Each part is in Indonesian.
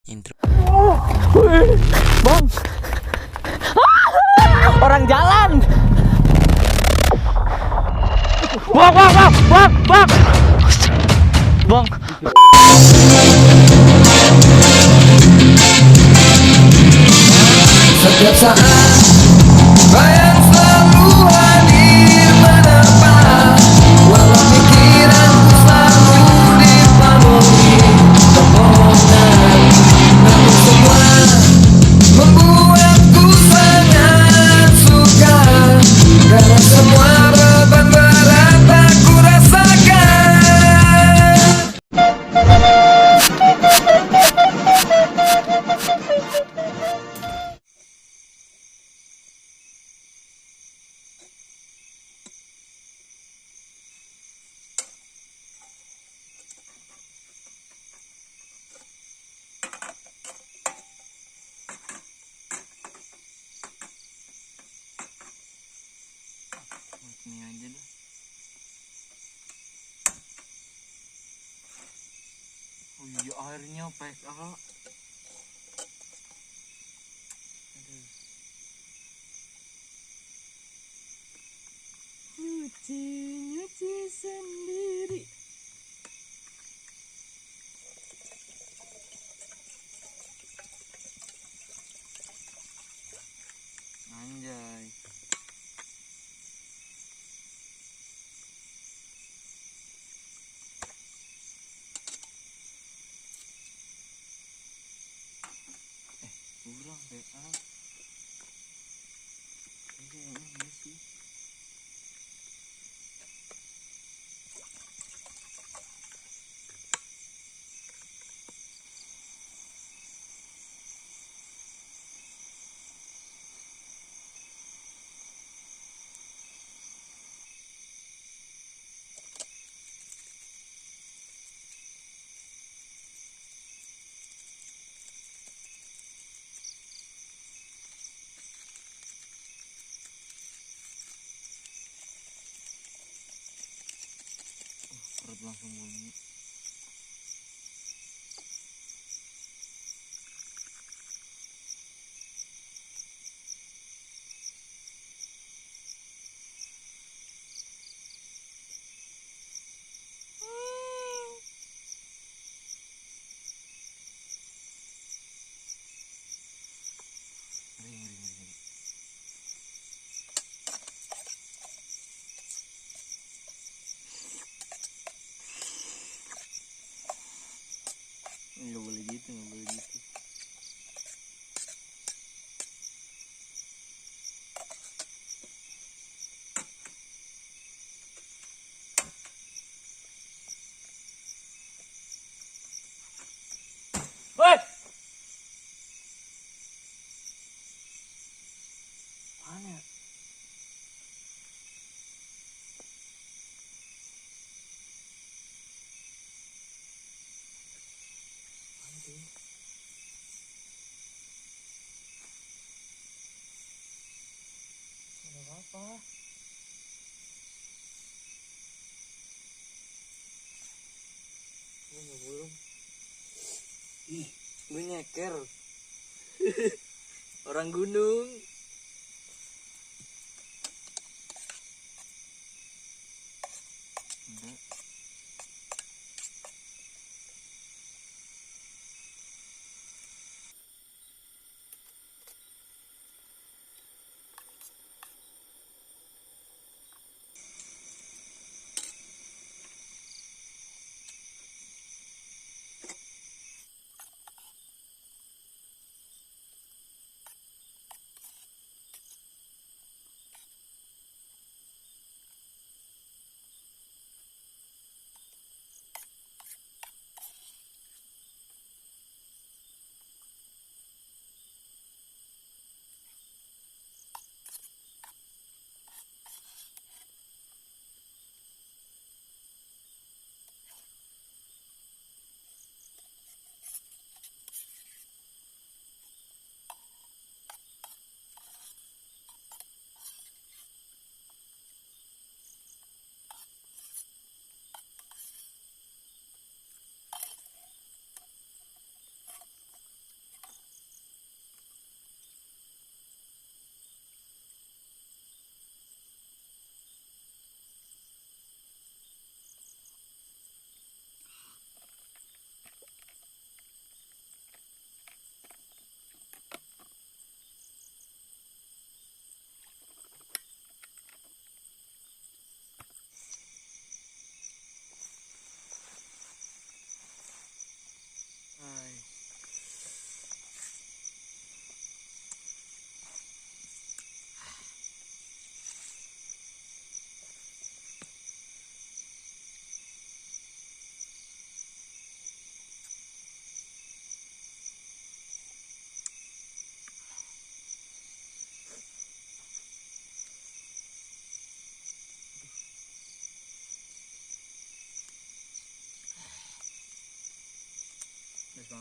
Intro. Bang, orang jalan. Bang. Setiap saat bayang selalu hadir menerpa, walau pikiranku selalu dipenuhi kebohongan, namun semua membuatku sangat suka, karena semua beban berat aku rasakan. Ini aja dah. Oh iya, airnya PSA. Aduh. Nyuci sendiri. Anjay. Kurang PA. Iya, iya sih. Perut langsung bunyi. Ring. Nggak boleh gitu, nggak boleh gitu. Woi. Mana? Anjing. Ada apa? Ini belum. Ih, gue nyeker. Orang gunung. Enggak.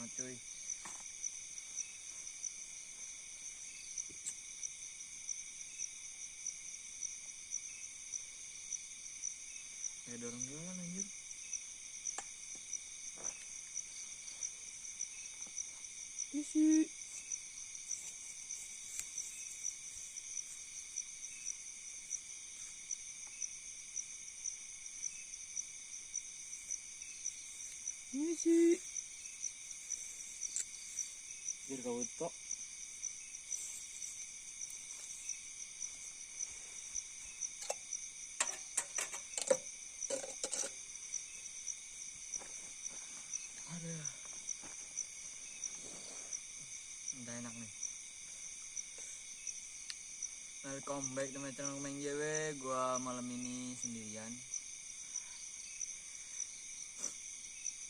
banget cuy. Kayak ada orang jalan anjir. Isi. Isi. Biar kau tok. Ada. Udah enak nih. Welcome back teman channel Main JW. Gua malam ini sendirian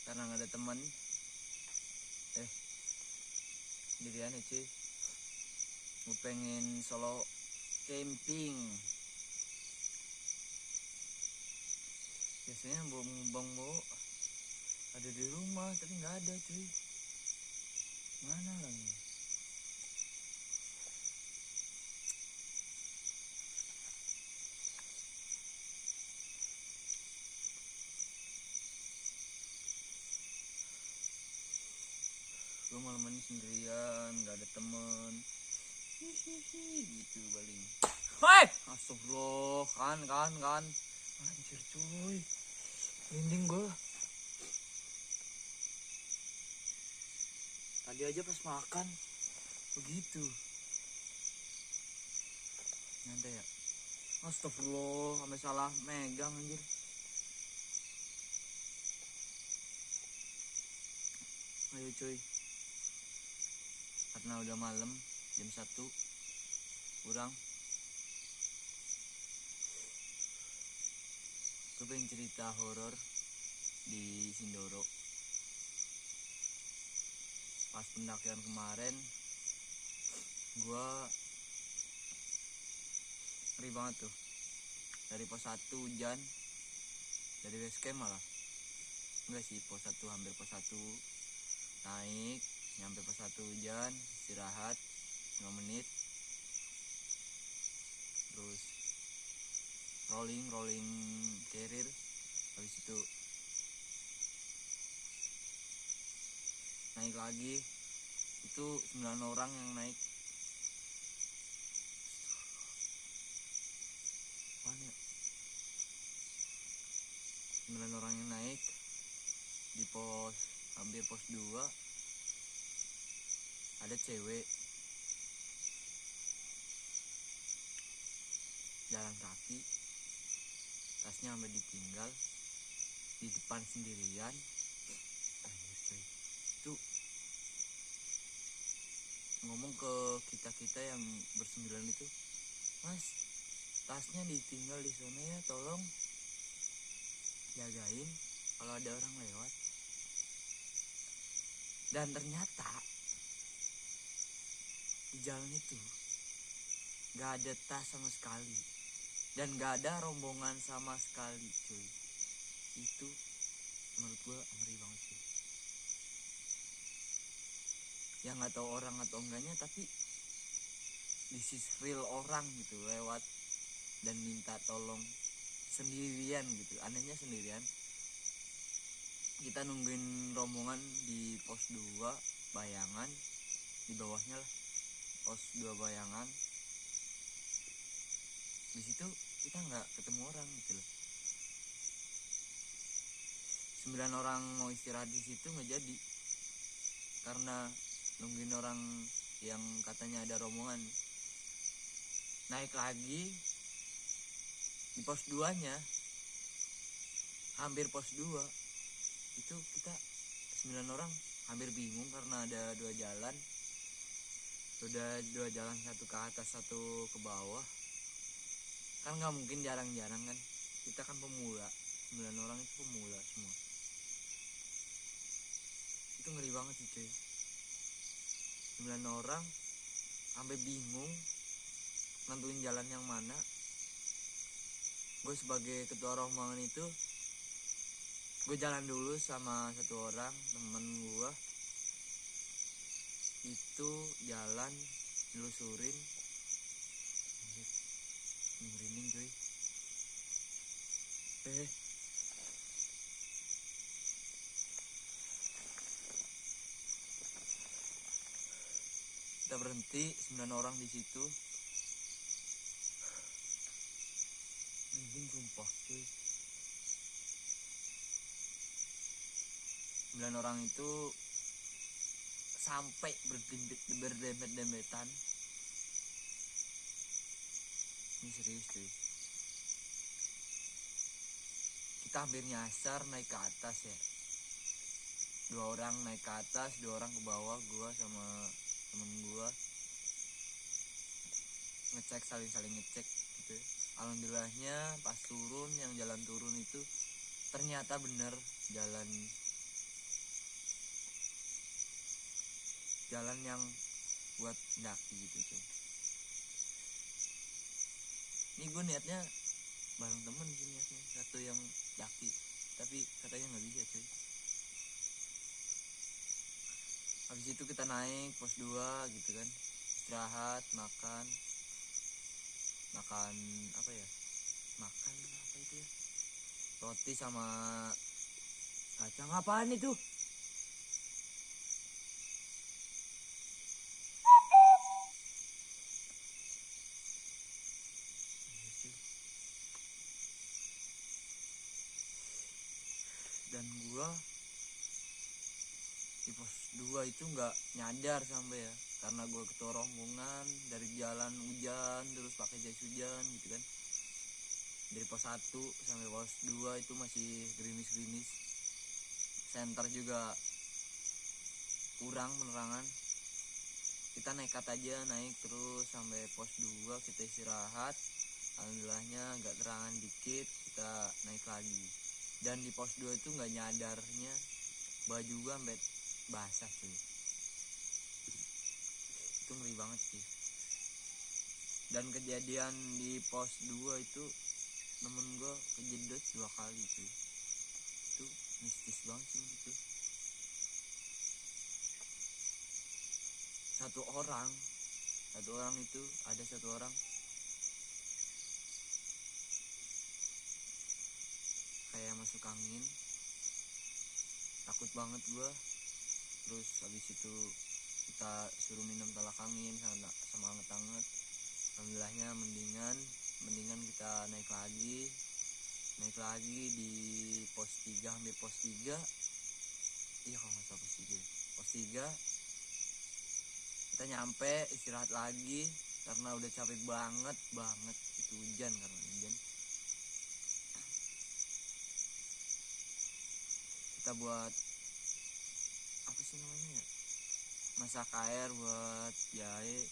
karena nggak ada teman. Sendirian ya cuy. Gue pengen solo camping. Biasanya bang ada di rumah tapi nggak ada cuy. Mana lagi? Gue malam ini sendirian, nggak ada temen. Gitu paling. Hei, astagfirullah, kan. Anjir cuy, merinding gue. Tadi aja pas makan Begitu. Nyantai ya. Astagfirullah, sampai salah megang anjir. Ayo cuy. Karena udah malam, jam 1 kurang. Gue pengen cerita horor di Sindoro. Pas pendakian kemarin, gue ngeri banget tuh. Dari pos 1 hujan, dari base camp malah. Enggak sih, pos 1 hampir pos 1 naik, nyampe pos 1 hujan, istirahat 5 menit. Terus rolling carrier. Habis itu naik lagi. Itu 9 orang yang naik. Apaan ya? 9 orang yang naik di pos hampir pos 2. Ada cewek jalan kaki, tasnya sampai ditinggal di depan sendirian. Anjir cuy, itu ngomong ke kita yang bersembilan itu, mas, tasnya ditinggal di sana ya, tolong jagain kalau ada orang lewat. Dan ternyata di jalan itu gak ada tas sama sekali, dan gak ada rombongan sama sekali cuy. Itu menurut gua ngeri banget sih. Ya nggak tahu orang atau enggaknya, tapi this is real orang gitu lewat dan minta tolong sendirian gitu. Anehnya sendirian. Kita nungguin rombongan di pos 2 Bayangan, di bawahnya lah pos 2 Bayangan. Di situ kita nggak ketemu orang gitu loh. 9 orang mau istirahat di situ nggak jadi karena nungguin orang yang katanya ada rombongan. Naik lagi di pos 2-nya, hampir pos 2 itu kita 9 orang hampir bingung karena ada 2 jalan. Udah 2 jalan, satu ke atas satu ke bawah. Kan nggak mungkin jarang-jarang kan, kita kan pemula. 9 orang itu pemula semua. Itu ngeri banget sih cuy. 9 orang sampai bingung nentuin jalan yang mana. Gue sebagai ketua rombongan itu, gue jalan dulu sama satu orang temen gue. itu jalan nelusurin. Anjir, merinding coy. Kita berhenti 9 orang di situ. Merinding sumpah cuy. 9 orang itu sampai berdempet-dempetan. Ini serius cuy. Kita hampir nyasar naik ke atas ya. 2 orang naik ke atas, 2 orang ke bawah, gua sama temen gua ngecek, saling ngecek gitu. Alhamdulillahnya pas turun, yang jalan turun itu ternyata bener jalan yang buat daki gitu cuy. Ini gue niatnya bareng temen sih, niatnya satu yang daki, tapi katanya nggak bisa cuy. Habis itu kita naik pos 2 gitu kan, istirahat, makan apa ya, makan apa itu ya, roti sama kacang. Apaan itu? Dan gua di pos 2 itu nggak nyadar sampai ya, karena gua ketua rombongan dari jalan hujan terus pakai jas hujan gitu kan. Dari pos 1 sampai pos 2 itu masih gerimis-gerimis, senter juga kurang penerangan. Kita nekat aja naik terus sampai pos 2, kita istirahat. Alhamdulillahnya agak terangan dikit, kita naik lagi. Dan di pos 2 itu nggak nyadarnya baju gua sampai basah cuy. Itu ngeri banget sih. Dan kejadian di pos 2 itu temen gua kejedot 2 kali cuy. Itu mistis banget sih itu. Satu orang itu ada satu orang kayak masuk angin, takut banget gua. Terus habis itu kita suruh minum talak angin sama anget-anget. Alhamdulillahnya mendingan kita naik lagi di pos 3, hampir pos 3. Iya kalau nggak salah pos 3 kita nyampe, istirahat lagi karena udah capek banget itu hujan, karena hujan. Kita buat apa sih namanya ya, masak air buat jahe,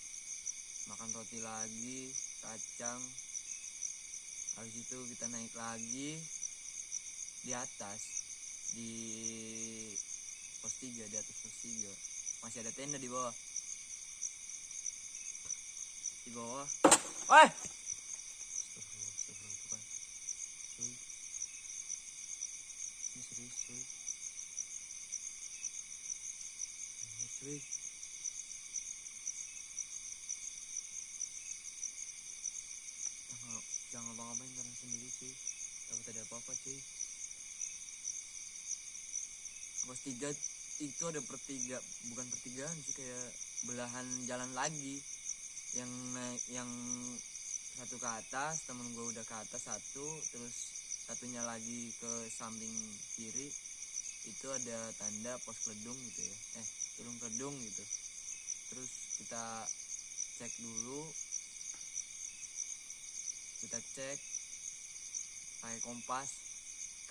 makan roti lagi, kacang. Habis itu kita naik lagi di atas, di pos 3, di atas pos 3 masih ada tenda di bawah. Astagfirullah, cuy. Ini serius cuy. Cuy, jangan ngapa-ngapain karena sendiri cuy, takut ada apa-apa cuy. Pos 3 itu ada bukan pertigaan sih, kayak belahan jalan lagi. Yang satu ke atas, temen gue udah ke atas satu, terus satunya lagi ke samping kiri itu ada tanda pos keledung gitu ya, turun keledung gitu. Terus kita cek dulu, kita cek pakai kompas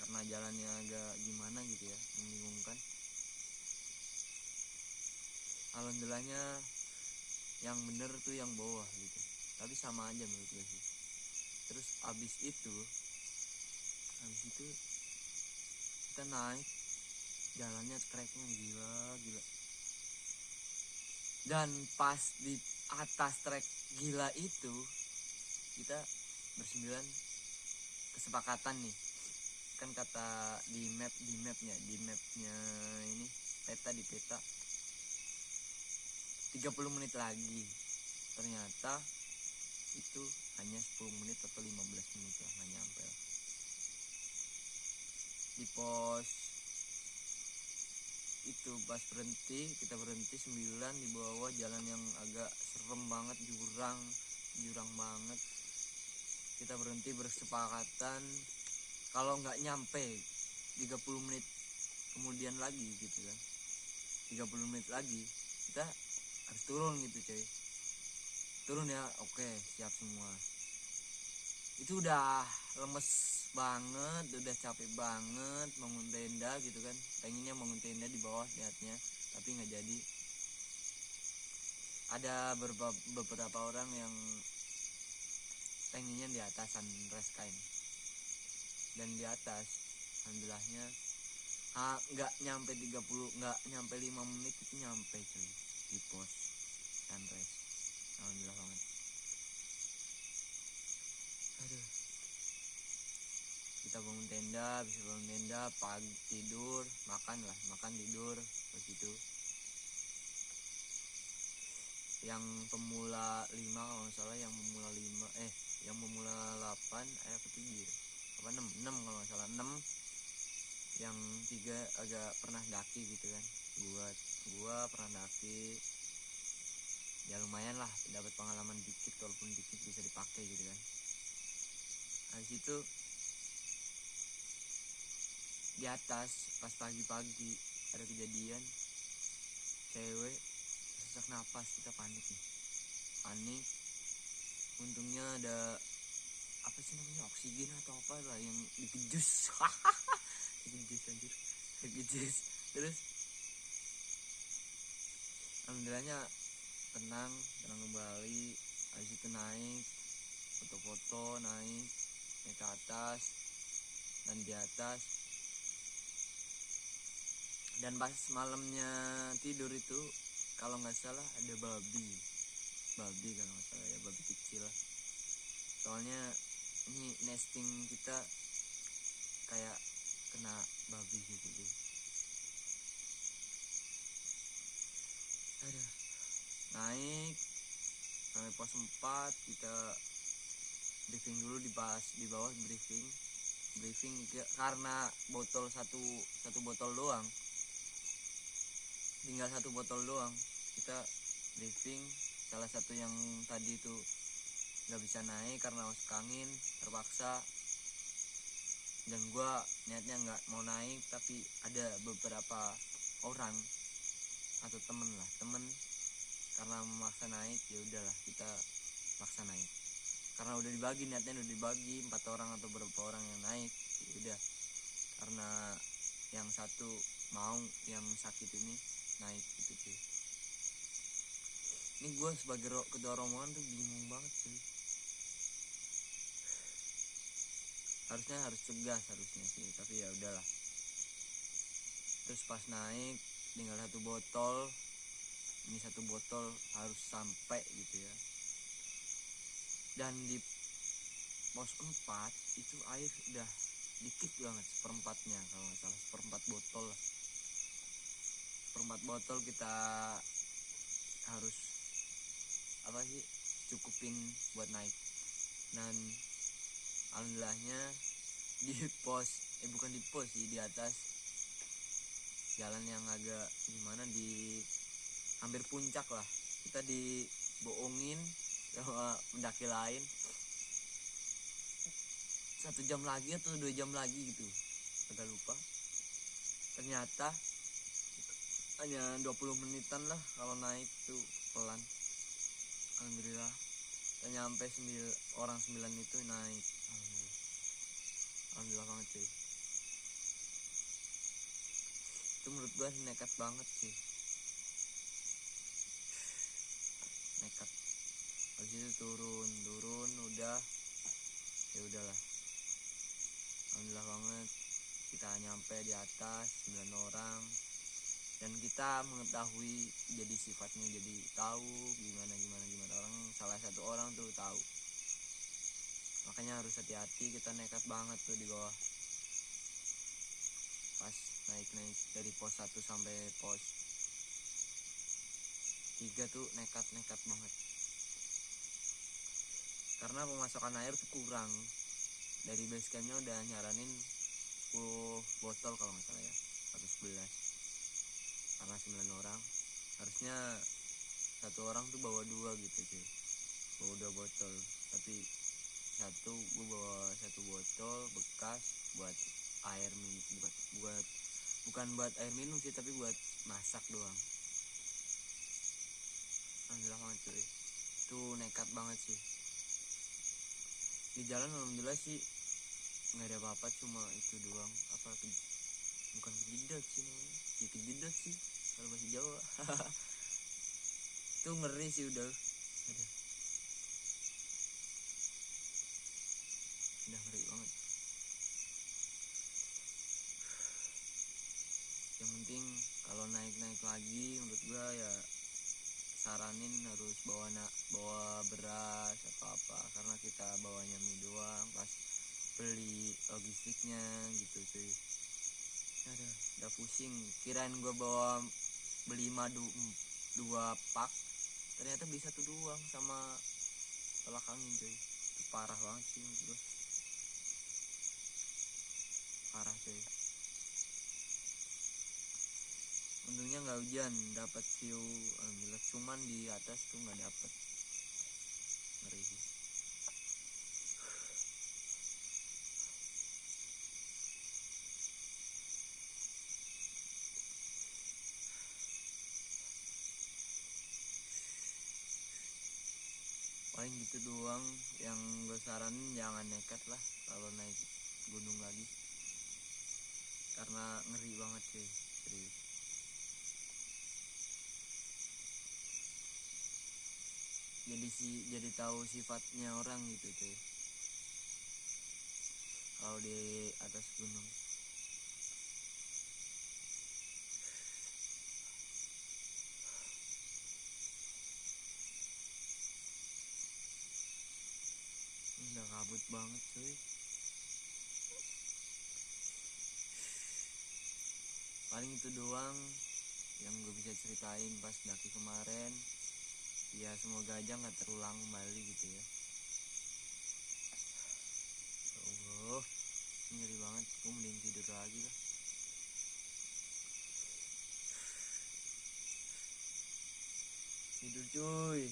karena jalannya agak gimana gitu ya, membingungkan. Alhamdulillahnya yang bener tuh yang bawah gitu, tapi sama aja menurut gue sih. Terus abis itu kita naik, jalannya treknya gila. Dan pas di atas trek gila itu kita bersembilan kesepakatan nih, kan kata di mapnya ini, di peta 30 menit lagi. Ternyata itu hanya 10 menit atau 15 menit lah, nggak nyampe lah. Di pos itu pas kita berhenti 9 di bawah jalan yang agak serem banget, jurang banget. Kita berhenti bersepakatan kalau nggak nyampe 30 menit kemudian lagi gitu kan, 30 menit lagi kita harus turun gitu coy. Turun ya, oke, siap semua. Itu udah lemes banget, udah capek banget bangun tenda gitu kan. Pengennya bangun tenda di bawah niatnya, tapi nggak jadi. Ada beberapa orang yang pengennya di atasan rest kain. Dan di atas alhamdulillahnya nggak nyampe 5 menit itu nyampe cuy di pos sunrise. Alhamdulillah banget. Aduh, kita bangun tenda, bisa bangun tenda, pagi tidur, makan tidur. Terus itu yang pemula 5 kalau nggak salah, yang pemula 8 ke-7 apa 6 kalau nggak salah, 6 yang 3 agak pernah daki gitu kan. Gua pernah daki, ya lumayan lah, dapat pengalaman dikit, walaupun dikit bisa dipakai gitu kan. Habis itu di atas pas pagi-pagi ada kejadian cewek sesak napas. Kita panik. Untungnya ada apa sih namanya, oksigen atau apa lah yang dikejus. Dikejus terus alhamdulillahnya tenang kembali. Habis itu naik foto-foto, naik ke atas, dan di atas. Dan pas malamnya tidur itu kalau nggak salah ada babi kalau nggak salah ya, babi kecil. Soalnya ini nesting kita kayak kena babi gitu. Aduh, naik sampai pos 4, kita briefing dulu di bawah briefing karena satu botol doang, tinggal 1 botol doang. Kita briefing, salah satu yang tadi itu nggak bisa naik karena masuk angin, terpaksa. Dan gue niatnya nggak mau naik, tapi ada beberapa orang atau temen karena memaksa naik, ya udahlah kita maksa naik. Karena udah dibagi, niatnya udah dibagi 4 orang atau berapa orang yang naik, ya udah. Karena yang satu mau, yang sakit ini naik gitu cuy. Ini gue sebagai ketua rombongan tuh bingung banget cuy. Harus tegas sih, tapi ya udahlah. Terus pas naik tinggal 1 botol. Ini 1 botol harus sampai gitu ya. Dan di pos 4 itu air udah dikit banget, seperempatnya kalau nggak salah, seperempat botol lah. Seperempat botol kita harus cukupin buat naik. Dan alhamdulillahnya di atas jalan yang agak gimana, di hampir puncak lah, kita dibohongin sama pendaki lain 1 jam lagi atau 2 jam lagi gitu, agak lupa. Ternyata hanya 20 menitan lah kalau naik tuh pelan. Alhamdulillah kita nyampe orang 9 itu naik. Alhamdulillah banget cuy. Itu menurut gue nekat banget sih, nekat. Habis itu turun udah, ya udahlah. Alhamdulillah banget kita nyampe di atas 9 orang. Dan kita mengetahui, jadi sifatnya jadi tahu gimana orang, salah satu orang tuh tahu. Makanya harus hati-hati, kita nekat banget tuh di bawah. Pas naik dari pos 1 sampai pos tiga tuh nekat banget karena pemasukan air tuh kurang. Dari base campnya udah nyaranin 10 botol kalau nggak salah ya, atau 11, karena 9 orang harusnya satu orang tuh bawa 2 gitu cuy, bawa 2 botol, tapi gue bawa 1 botol bekas buat air minum, bukan buat air minum sih, tapi buat masak doang. Alhamdulillah banget cuy, itu nekat banget sih. Di jalan alhamdulillah sih nggak ada apa-apa, cuma itu doang, bukan kejedot sih namanya, ya kejedot sih kalau bahasa Jawa. Itu ngeri sih udah. Aduh. Udah ngeri banget. Yang penting kalau naik lagi menurut gua ya saranin harus bawa beras atau apa, karena kita bawanya mie doang, pas beli logistiknya gitu cuy. Aduh, udah pusing, kirain gua beli madu 2 pak, ternyata beli 1 doang sama tolak angin cuy. Itu parah banget sih menurut gua, parah cuy. Untungnya nggak hujan, dapat view alhamdulillah, cuman di atas tuh nggak dapet. Ngeri sih. Paling gitu doang yang gue saranin, jangan nekat lah kalau naik gunung lagi, karena ngeri banget sih, serius. Jadi tahu sifatnya orang gitu cuy kalau di atas gunung. Udah kabut banget cuy. Paling itu doang yang gue bisa ceritain pas daki kemarin. Ya semoga aja nggak terulang kembali gitu ya. Ya Allah, ngeri banget. Gue mending tidur lagi lah. Tidur cuy.